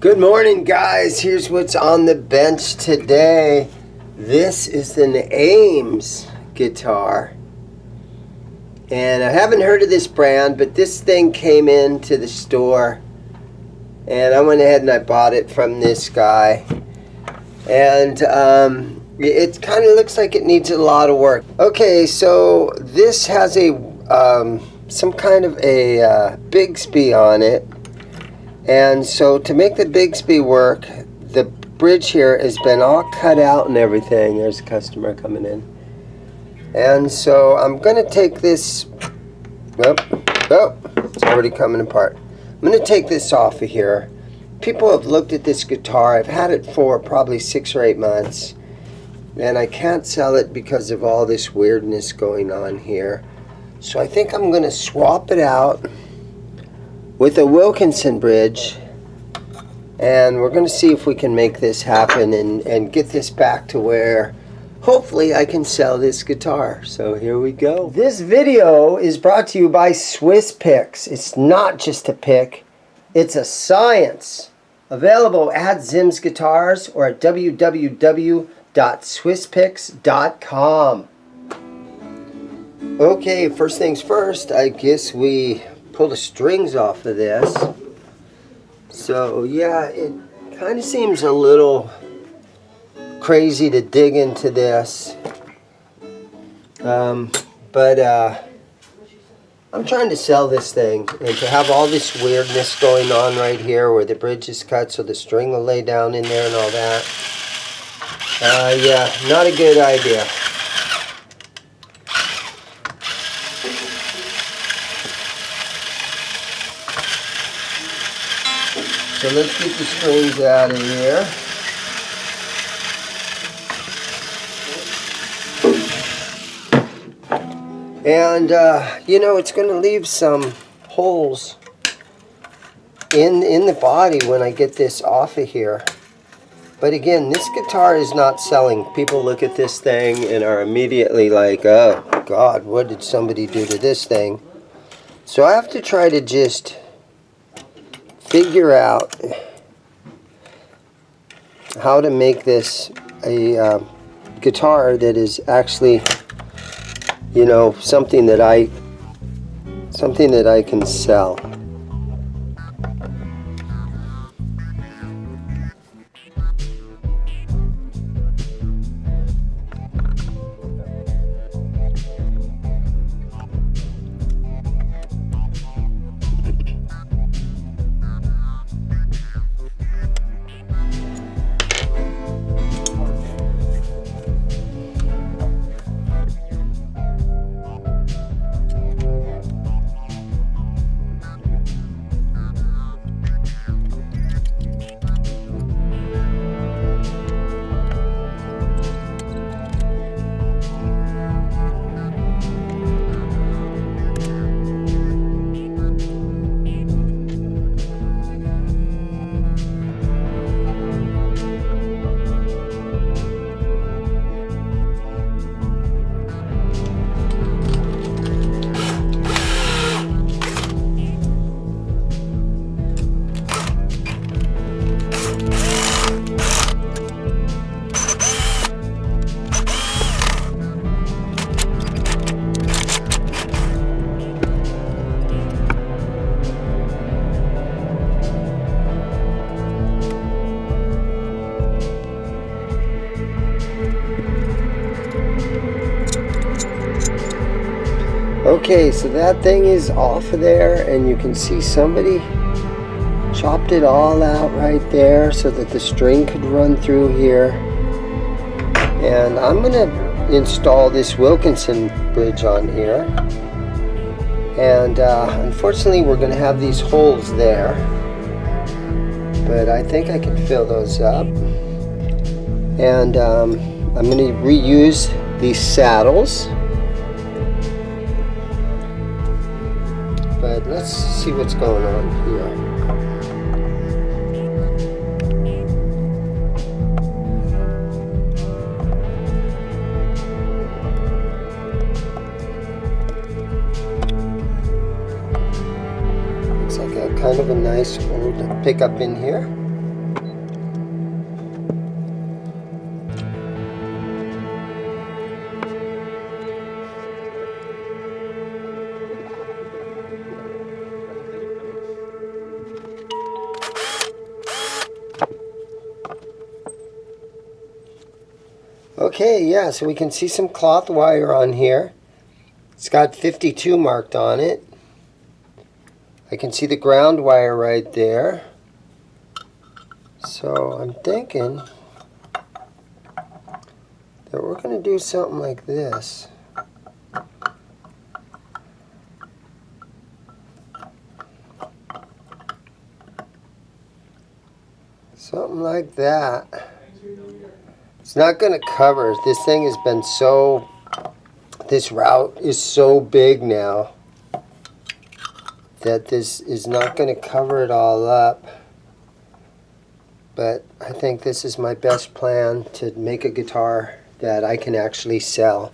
Good morning, guys. Here's what's on the bench today. This is an ZIMM'S guitar. And I haven't heard of this brand, but this thing came into the store. And I went ahead and I bought it from this guy. And it kind of looks like it needs a lot of work. Okay, so this has a some kind of a Bigsby on it. And so to make the Bigsby work, the bridge here has been all cut out and everything. There's a customer coming in. And so I'm going to take this, it's already coming apart. I'm going to take this off of here. People have looked at this guitar. I've had it for probably 6 or 8 months. And I can't sell it because of all this weirdness going on here. So I think I'm going to swap it out with a Wilkinson bridge, and we're going to see if we can make this happen and get this back to where hopefully I can sell this guitar. So here we go. This video is brought to you by Swiss Picks. It's not just a pick, it's a science. Available at ZIMM'S Guitars or at www.swisspicks.com. Okay, first things first, I guess we pull the strings off of this. So yeah, it kind of seems a little crazy to dig into this, but I'm trying to sell this thing, and to have all this weirdness going on right here where the bridge is cut so the string will lay down in there and all that, yeah, not a good idea. So let's get the strings out of here. And, you know, it's going to leave some holes in the body when I get this off of here. But again, this guitar is not selling. People look at this thing and are immediately like, oh, God, what did somebody do to this thing? So I have to try to just figure out how to make this a guitar that is actually, you know, something that I can sell. Okay, so that thing is off of there, and you can see somebody chopped it all out right there so that the string could run through here. And I'm going to install this Wilkinson bridge on here. And unfortunately we're going to have these holes there, but I think I can fill those up. And I'm going to reuse these saddles. But let's see what's going on here. Looks like a kind of a nice old pickup in here. Okay, yeah, so we can see some cloth wire on here. It's got 52 marked on it. I can see the ground wire right there. So I'm thinking that we're going to do something like this. Something like that. It's not going to cover. This thing has been so, this route is so big now that this is not going to cover it all up. But I think this is my best plan to make a guitar that I can actually sell.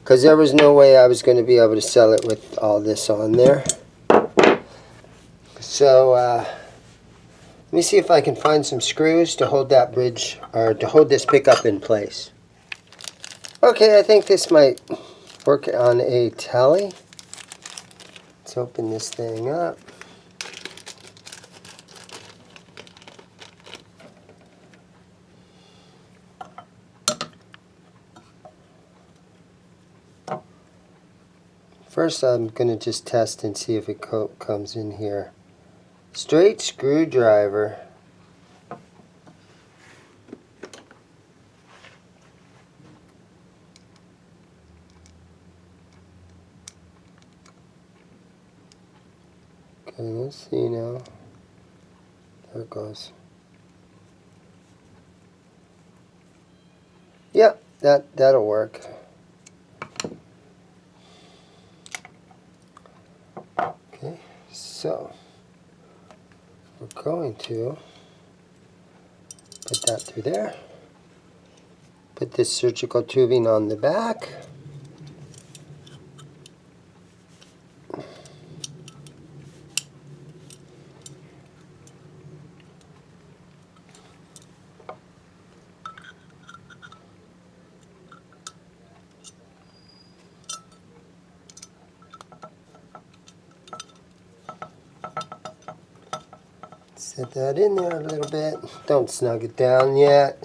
Because there was no way I was going to be able to sell it with all this on there. So let me see if I can find some screws to hold that bridge, or to hold this pickup in place. Okay, I think this might work on a telly. Let's open this thing up. First, I'm going to just test and see if it comes in here. Straight screwdriver. Okay, let's see now. There it goes. Yep, that'll work. Okay, so we're going to put that through there. Put this surgical tubing on the back. Set that in there a little bit. Don't snug it down yet.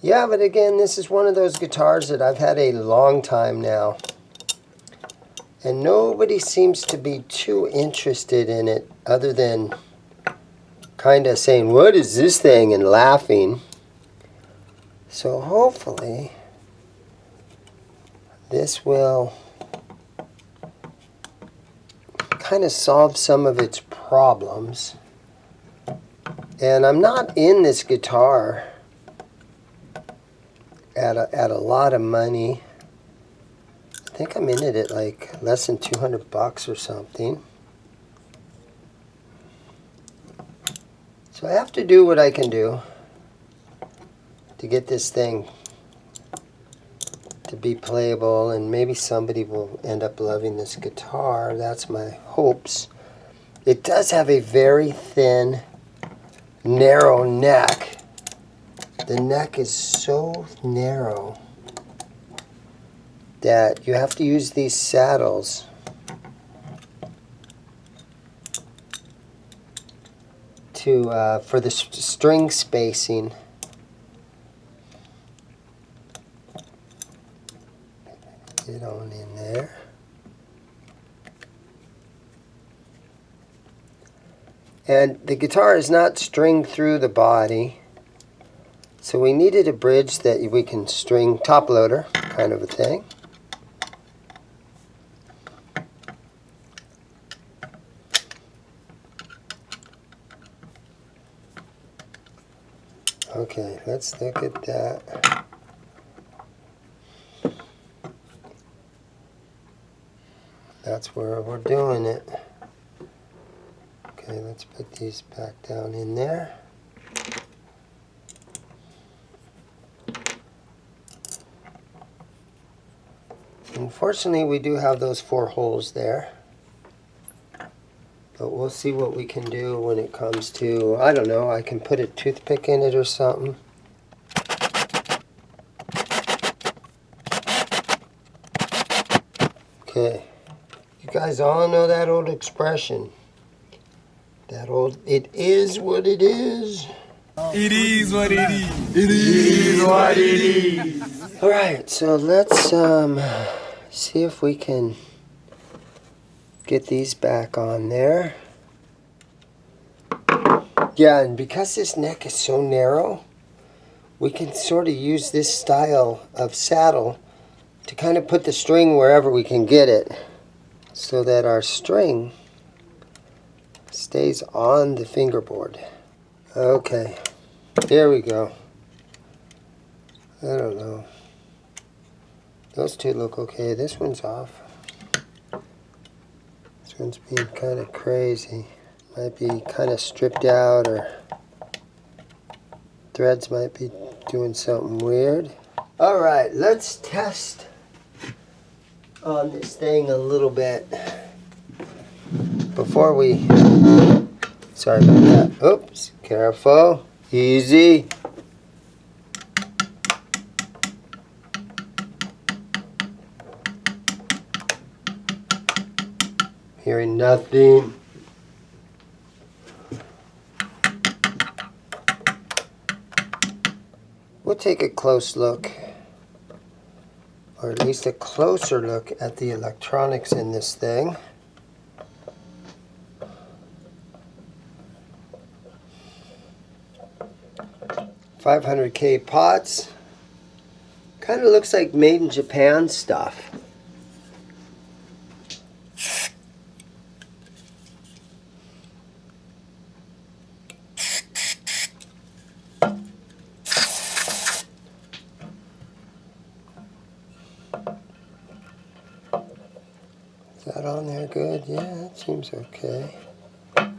Yeah, but again, this is one of those guitars that I've had a long time now. And nobody seems to be too interested in it other than kind of saying, "What is this thing?" and laughing. So hopefully this will kind of solve some of its problems. And I'm not in this guitar at a lot of money. I think I'm in it at like less than 200 bucks or something. So I have to do what I can do to get this thing to be playable, and maybe somebody will end up loving this guitar. That's my hopes. It does have a very thin, narrow neck. The neck is so narrow that you have to use these saddles to for the string spacing. Get on in there. And the guitar is not stringed through the body, so we needed a bridge that we can string top loader kind of a thing. Okay, let's look at that. That's where we're doing it. Okay, let's put these back down in there. Unfortunately, we do have those 4 holes there. But we'll see what we can do when it comes to, I don't know, I can put a toothpick in it or something. Okay. You guys all know that old expression. That old, it is what it is. It is what it is. It is what it is. Alright, so let's see if we can get these back on there. Yeah, and because this neck is so narrow, we can sort of use this style of saddle to kind of put the string wherever we can get it, so that our string stays on the fingerboard. Okay, here we go. I don't know. Those two look okay. This one's off. This one's being kind of crazy. Might be kind of stripped out, or threads might be doing something weird. Alright, let's test on this thing a little bit before we... Sorry about that. Oops, careful. Easy. Hearing nothing. We'll take a close look, or at least a closer look at the electronics in this thing. $500K pots. Kind of looks like made in Japan stuff. Is that on there good? Yeah, that seems okay. That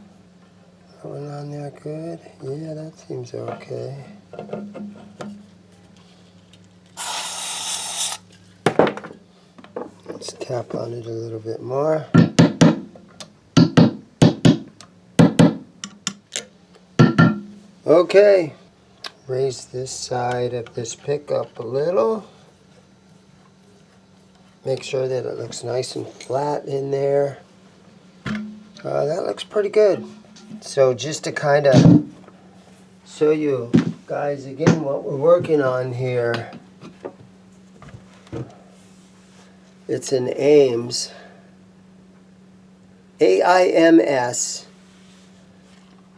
one on there good? Yeah, that seems okay. Let's tap on it a little bit more. Okay, raise this side of this pickup a little. Make sure that it looks nice and flat in there. That looks pretty good. So just to kind of show you guys again what we're working on here. It's an AIMS. AIMS.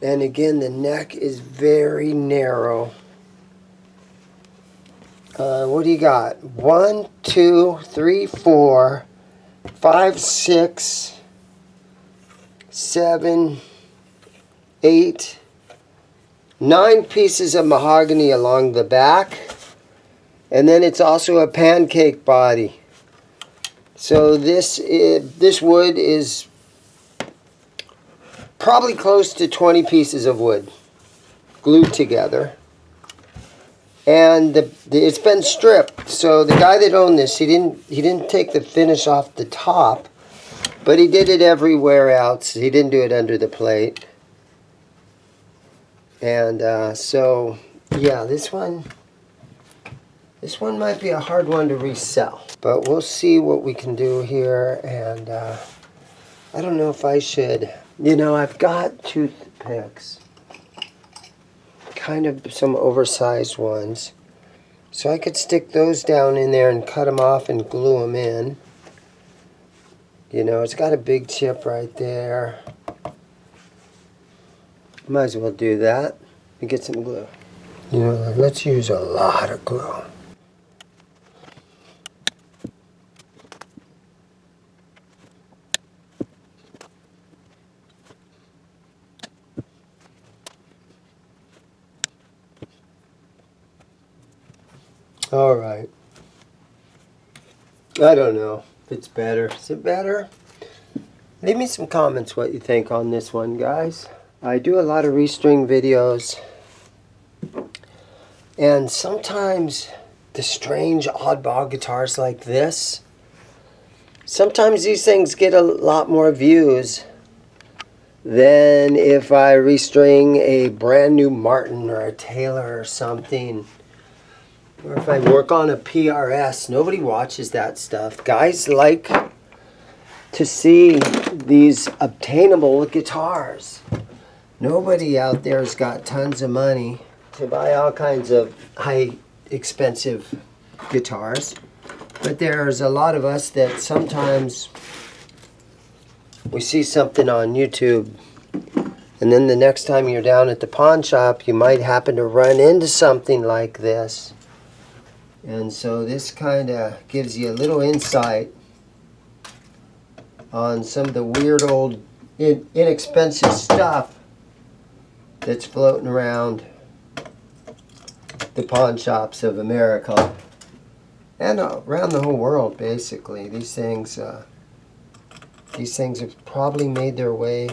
And again, the neck is very narrow. What do you got? 1, 2, 3, 4, 5, 6, 7, 8, 9 pieces of mahogany along the back. And then it's also a pancake body. So this wood is probably close to 20 pieces of wood glued together. And it's been stripped. So the guy that owned this, he didn't take the finish off the top, but he did it everywhere else. He didn't do it under the plate. And so yeah, this one might be a hard one to resell, but we'll see what we can do here. And I don't know if I should, I've got toothpicks, kind of some oversized ones, so I could stick those down in there and cut them off and glue them in. It's got a big chip right there. Might as well do that and get some glue. Let's use a lot of glue. All right. I don't know if it's better. Is it better? Leave me some comments what you think on this one, guys. I do a lot of restring videos, and sometimes the strange oddball guitars like this, sometimes these things get a lot more views than if I restring a brand new Martin or a Taylor or something. Or if I work on a PRS. Nobody watches that stuff. Guys like to see these obtainable guitars. Nobody out there has got tons of money to buy all kinds of high expensive guitars. But there's a lot of us that sometimes we see something on YouTube, and then the next time you're down at the pawn shop, you might happen to run into something like this. And so this kind of gives you a little insight on some of the weird old inexpensive stuff that's floating around the pawn shops of America and around the whole world. Basically, these things have probably made their way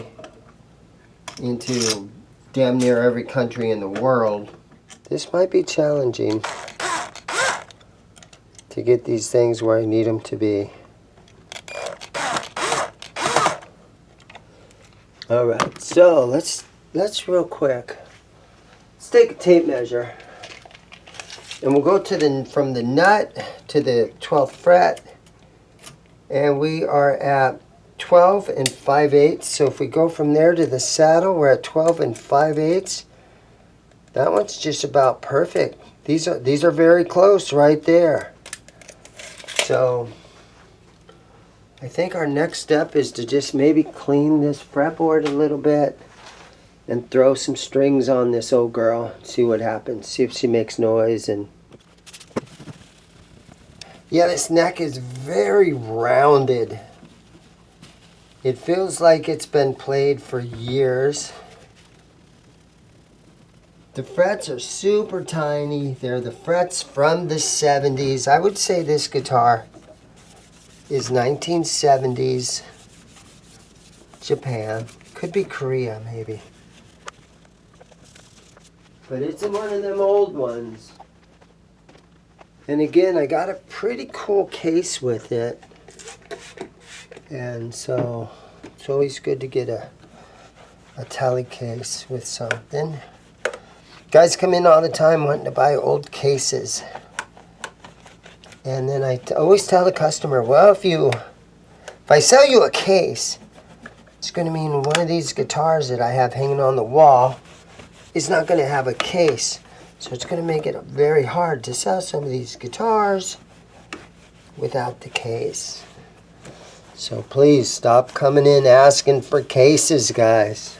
into damn near every country in the world. This might be challenging to get these things where I need them to be. All right, so let's real quick. Let's take a tape measure, and we'll go to from the nut to the 12th fret, and we are at 12 and 5/8. So if we go from there to the saddle, we're at 12 and 5/8. That one's just about perfect. These are very close right there. So I think our next step is to just maybe clean this fretboard a little bit and throw some strings on this old girl. See what happens. See if she makes noise. And yeah, this neck is very rounded. It feels like it's been played for years. The frets are super tiny. They're the frets from the 70s. I would say this guitar is 1970s Japan. Could be Korea, maybe. But it's one of them old ones. And again, I got a pretty cool case with it. And so it's always good to get a tele case with something. Guys come in all the time wanting to buy old cases. And then I always tell the customer, well, if I sell you a case, it's going to mean one of these guitars that I have hanging on the wall is not going to have a case. So it's going to make it very hard to sell some of these guitars without the case. So please stop coming in asking for cases, guys.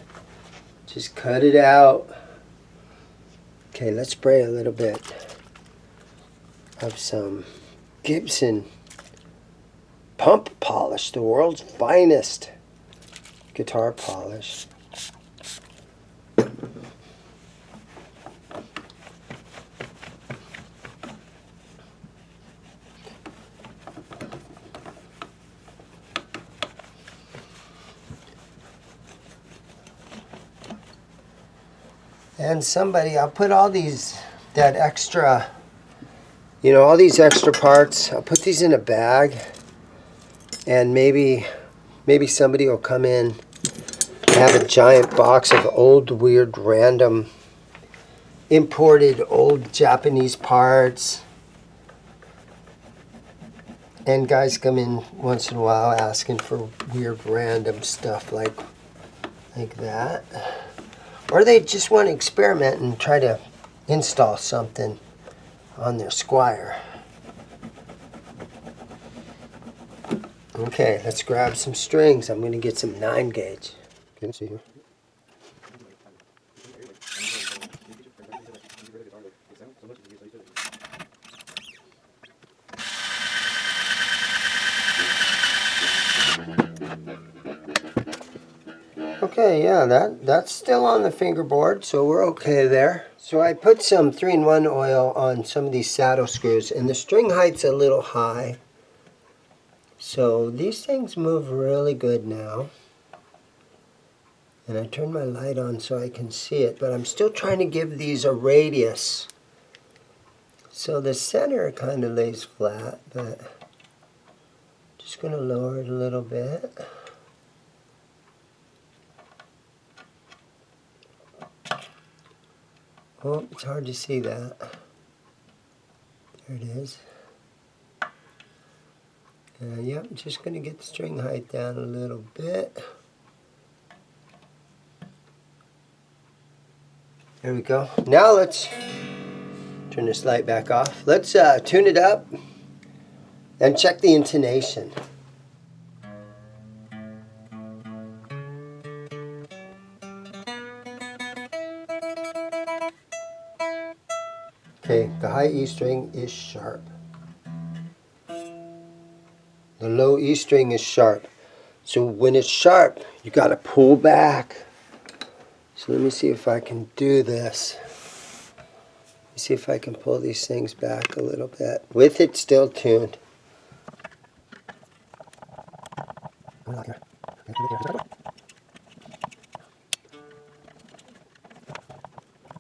Just cut it out. Okay, let's spray a little bit of some Gibson pump polish, the world's finest guitar polish. And I'll put all these, all these extra parts, I'll put these in a bag, and maybe somebody will come in and have a giant box of old, weird, random, imported old Japanese parts. And guys come in once in a while asking for weird, random stuff like that. Or they just want to experiment and try to install something on their Squire. Okay, let's grab some strings. I'm going to get some 9 gauge. Okay, let's see here. Okay, yeah, that's still on the fingerboard, so we're okay there. So I put some 3-in-1 oil on some of these saddle screws, and the string height's a little high. So these things move really good now. And I turned my light on so I can see it, but I'm still trying to give these a radius. So the center kind of lays flat, but just going to lower it a little bit. Oh, it's hard to see that. There it is. Yep, I'm just going to get the string height down a little bit. There we go. Now let's turn this light back off. Let's tune it up and check the intonation. Okay, the high E string is sharp. The low E string is sharp. So when it's sharp, you got to pull back. So let me see if I can do this. Let me see if I can pull these things back a little bit with it still tuned.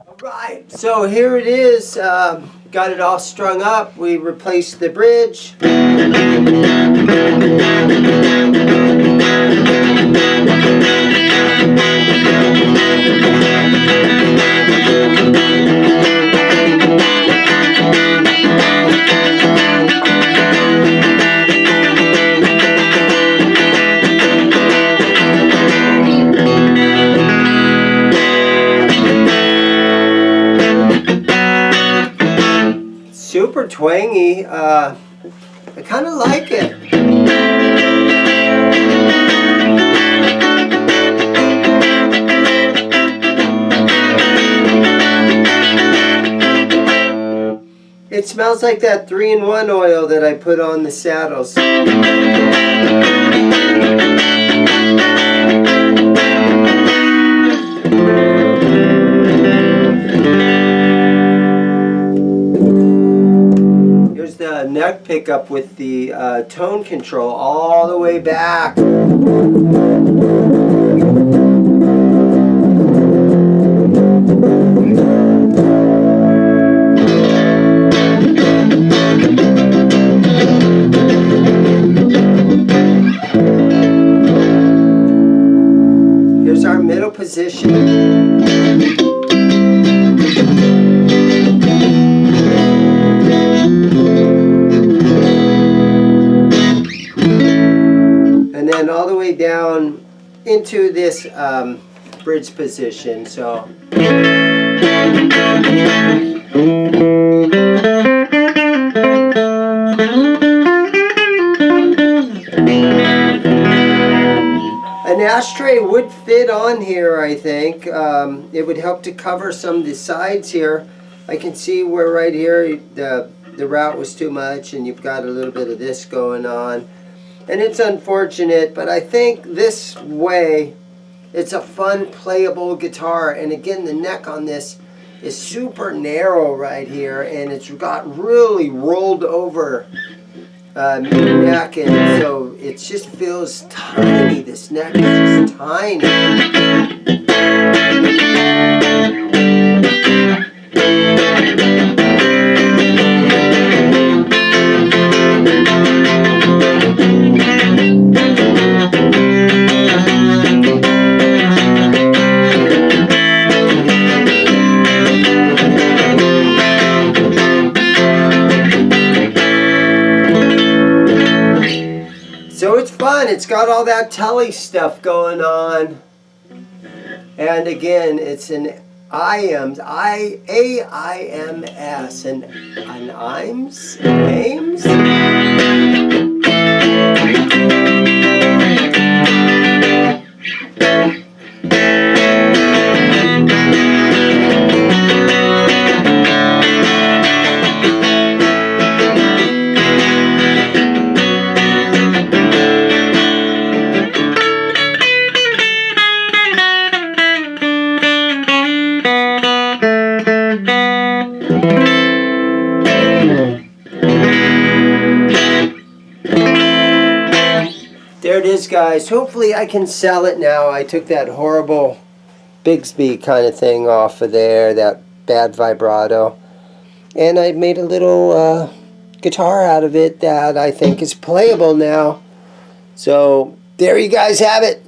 Alright, so here it is. Got it all strung up. We replaced the bridge. Super twangy. I kind of like it. It smells like that 3-in-1 oil that I put on the saddles. Here's the neck pickup with the tone control all the way back. Here's our middle position. And then all the way down into this bridge position. So an ashtray would fit on here, I think. It would help to cover some of the sides here. I can see where right here the route was too much and you've got a little bit of this going on. And it's unfortunate, but I think this way it's a fun playable guitar. And again, the neck on this is super narrow right here, and it's got really rolled over neck, and so it just feels tiny. This neck is just tiny. So it's fun. It's got all that telly stuff going on. And again, it's an IAMS, A-I-M-S, an IAMS, There it is, guys. Hopefully I can sell it now. I took that horrible Bigsby kind of thing off of there, that bad vibrato. And I made a little guitar out of it that I think is playable now. So there you guys have it.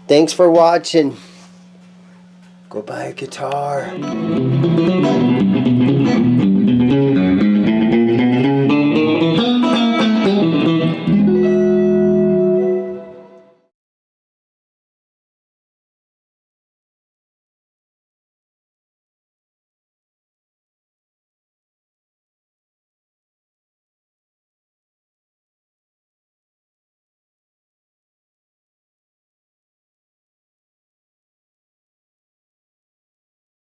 Thanks for watching. Go buy a guitar.